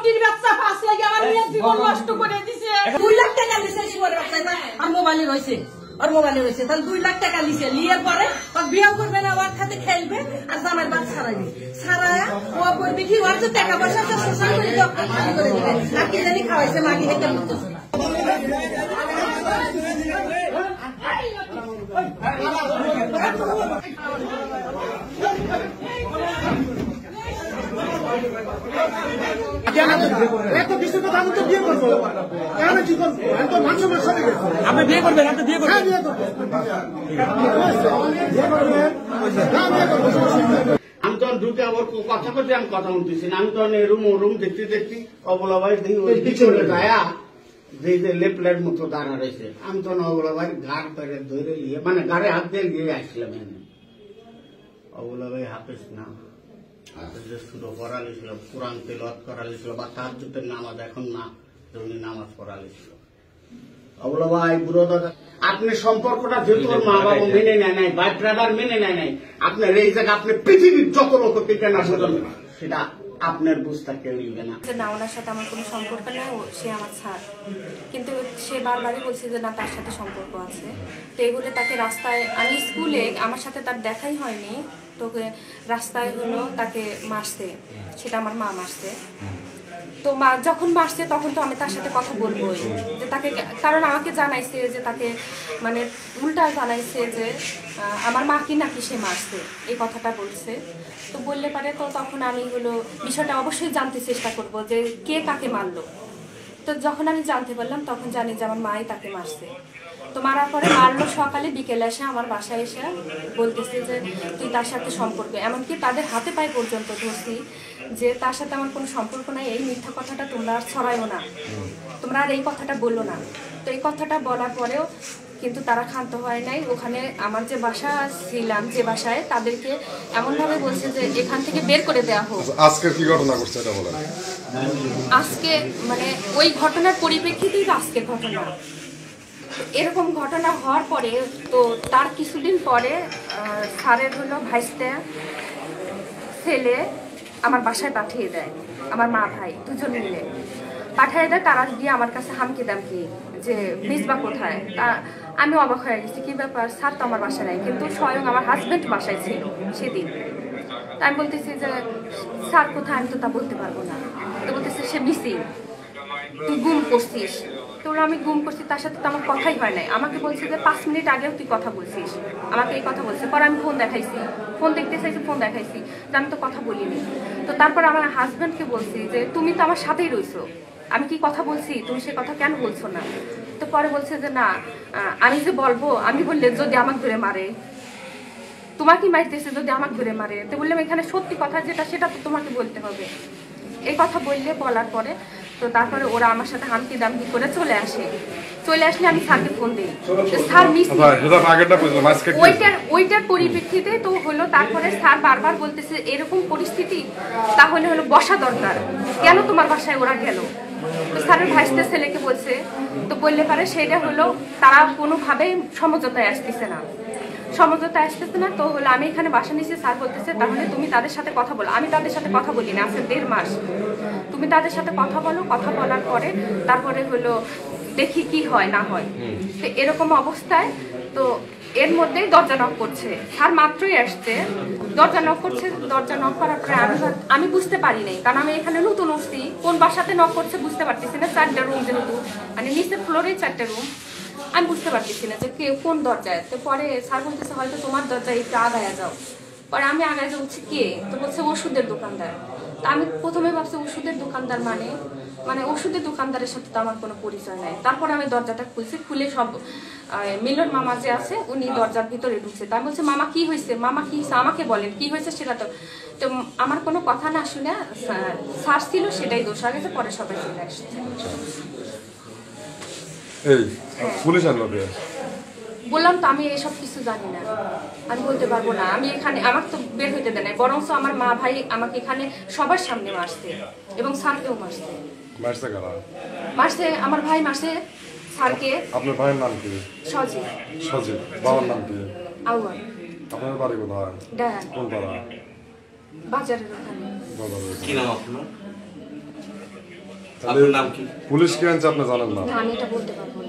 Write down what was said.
ফকির বাচ্চা পাস লাগে আমার মেয়ের জীবন নষ্ট করে দিছে। 2 লাখ টাকা দিছে জীবনের বাচ্চা আর মোবাইলে রয়েছে আর মোবাইলে রয়েছে তাহলে 2 লাখ টাকা দিছে লিয়ার পরে ওর বিয়ে করবে না ওর সাথে খেলবে আর জামাইয়ের বাচ্চা ছাড়াইবে ছাড়ায়া ও করবে কি ওর যে টাকা পয়সা শোষণ করে ডক্টর খালি করে দিবে আর কি জানি খাওয়াইছে মাগি হেঁটে বুঝতেছে না। এত কিছু কথা আমি তো বিয়ে করবো কেন কি করবো আমি তো মানুষ সাথে আপনি বিয়ে করবেন আপনি বিয়ে করবেন আমি তো ঢুকে আবার কথা করছি আমি কথা শুনতেছি না আমি তো রুম দেখতে দেখছি অবলা ভাই পিছনে গায়া যে লেপলের মতো দাঁড়া রয়েছে আমি তো অবলা ভাই ঘাড় পেরে ধরে নিয়ে মানে ঘাড়ে হাত দিয়ে গিয়ে আসলাম এনে অবলা ভাই হাফেজ না শুরু করা লিখছিল কোরআন তেলাওয়াত করা লিখছিল বা তাহাজ্জুদের নামাজ এখন না উনি নামাজ পড়া লিখছিল অবলা ভাই বুড়ো দাদা আপনি সম্পর্কটা যেহেতু ওর মা বাবা মেনে নেয় নাই ভাই ব্রাদার মেনে নেয় নাই আপনার এই জায়গা আপনি পৃথিবীর যত লোক থেকে না সেটা আপনার বুঝতে কেউ নিবে না। না ওনার সাথে আমার কোনো সম্পর্ক নেই সে আমার স্যার কিন্তু সে বারবারই বলছে যে না তার সাথে সম্পর্ক আছে তো এই বলে তাকে রাস্তায় আমি স্কুলে আমার সাথে তার দেখাই হয়নি তোকে রাস্তায় হলো তাকে মারছে সেটা আমার মা মারছে তো মা যখন মারছে তখন তো আমি তার সাথে কথা বলবোই যে তাকে কারণ আমাকে জানাইছে যে তাকে মানে উল্টা জানাইছে যে আমার মা কি নাকি সে মারছে এই কথাটা বলছে তো বললে পারে তো তখন আমি হলো বিষয়টা অবশ্যই জানতে চেষ্টা করব যে কে কাকে মারলো তো যখন আমি জানতে পারলাম তখন জানি যে আমার মাই তাকে মারছে তো মারার পরে মারলো সকালে বিকেলে এসে আমার বাসায় এসে বলতেছে যে তুই তার সাথে সম্পর্ক এমনকি তাদের হাতে পায়ে পর্যন্ত ধরছি যে তার সাথে আমার কোনো সম্পর্ক নাই এই মিথ্যা কথাটা তোমরা আর ছড়াইও না তোমরা আর এই কথাটা বললো না তো এই কথাটা বলার পরেও কিন্তু তারা ক্ষান্ত হয় নাই ওখানে আমার যে বাসা ছিলাম যে বাসায় তাদেরকে এমনভাবে বলছে যে এখান থেকে বের করে দেওয়া হোক। আজকে কি ঘটনা ঘটছে এটা বলেন। আজকে মানে ওই ঘটনার পরিপ্রেক্ষিতেই আজকের ঘটনা এরকম ঘটনা হওয়ার পরে তো তার কিছুদিন পরে স্যারের হলো ভাইস্তে ছেলে আমার বাসায় পাঠিয়ে দেয় আমার মা ভাই দুজন মিলে পাঠিয়ে দেয় তারা দিয়ে আমার কাছে হামকি দামকি যে মিসবা কোথায় তা আমি অবাক হয়ে গেছি কি ব্যাপার স্যার তো আমার বাসায় নাই কিন্তু স্বয়ং আমার হাজব্যান্ড বাসায় ছিল সেদিন তা আমি বলতেছি যে স্যার কোথায় আমি তো তা বলতে পারবো না তো বলতেছে সে মিসিং তুই গুম করছিস তো আমি গুম করছি তার সাথে তো আমার কথাই হয় নাই আমাকে বলছে যে 5 মিনিট আগেও তুই কথা বলছিস আমাকে এই কথা বলছে পরে আমি ফোন দেখাইছি ফোন দেখতে চাইছি ফোন দেখাইছি যে আমি তো কথা বলিনি তো তারপর আমার হাজব্যান্ডকে বলছি যে তুমি তো আমার সাথেই রইছো আমি কি কথা বলছি তুমি সে কথা কেন বলছো না তো পরে বলছে যে না আমি যে বলবো আমি বললে যদি আমাকে ধরে মারে তোমাকে মারতেছে যদি আমাকে ধরে মারে তো বললাম এখানে সত্যি কথা যেটা সেটা তো তোমাকে বলতে হবে এই কথা বললে বলার পরে তো তারপরে ওরা আমার সাথে হামকি দামকি করে চলে আসলে আমি স্যারকে ফোন দিই স্যার মিস ওইটার পরিপ্রেক্ষিতে তো হলো তারপরে স্যার বারবার বলতেছে এরকম পরিস্থিতি তাহলে হলো বসা দরকার কেন তোমার বাসায় ওরা গেল তো স্যারের ভাইস্তে ছেলেকে বলছে তো বললে পারে সেটা হলো তারা কোনোভাবেই সমঝোতায় আসতেছে না তো হলো আমি এখানে বাসা নিয়েছি স্যার বলতেছে তাহলে তুমি তাদের সাথে কথা বলো আমি তাদের সাথে কথা বলি না আছে 1.5 মাস তুমি তাদের সাথে কথা বলো কথা বলার পরে তারপরে হলো দেখি কি হয় না হয় তো এরকম অবস্থায় তো এর মধ্যেই দরজা নক করছে স্যার মাত্রই আসছে দরজা নক করার পরে আমি বুঝতে পারি নাই কারণ আমি এখানে নতুন উঠছি কোন বাসাতে নক করছে বুঝতে পারতেছি না 4টা রুম যেহেতু মানে নিচে ফ্লোরে 4টা রুম আমি বুঝতে পারতেছি না যে কে কোন দরজায় তো পরে স্যার বলতেছে হয়তো তোমার দরজায় একটু আগায় যাও পরে আমি আগায় যাচ্ছি কে তো বলছে ওষুধের দোকানদার তা আমি প্রথমে ভাবছি ওষুধের দোকানদার মানে ওষুধের দোকানদারের সাথে তো আমার কোনো পরিচয় নাই তারপরে আমি দরজাটা খুলে সব মিলন মামা যে আছে উনি দরজার ভিতরে ঢুকছে তা আমি বলছি মামা কি হয়েছে আমাকে বলেন কি হয়েছে সেটা তো আমার কোনো কথা না শুনে স্যার ছিল সেটাই দোষ হয়ে গেছে পরে সবাই চলে আসছে বললাম তো আমি এসব কিছু জানি না আমি বলতে পারবো না আমি এখানে আমার তো বের হইতে দেয় নাই বরং আমার মা ভাই আমাকে এখানে সবার সামনে মারছে এবং স্যারকেও মারছে আমার ভাই মারছে স্যারকে। আপনার ভাইয়ের নাম কি? সজীব। সজীব। বাবার নাম কি? আউয়াল। আপনার বাড়ি কোথায়? ডায়ান। কোন পাড়া? বাজারের ওখানে। বাজারের। কি নাম আপনার? আপনার নাম কি? পুলিশ কে আনছে আপনি জানেন না? না আমি এটা বলতে পারবো না।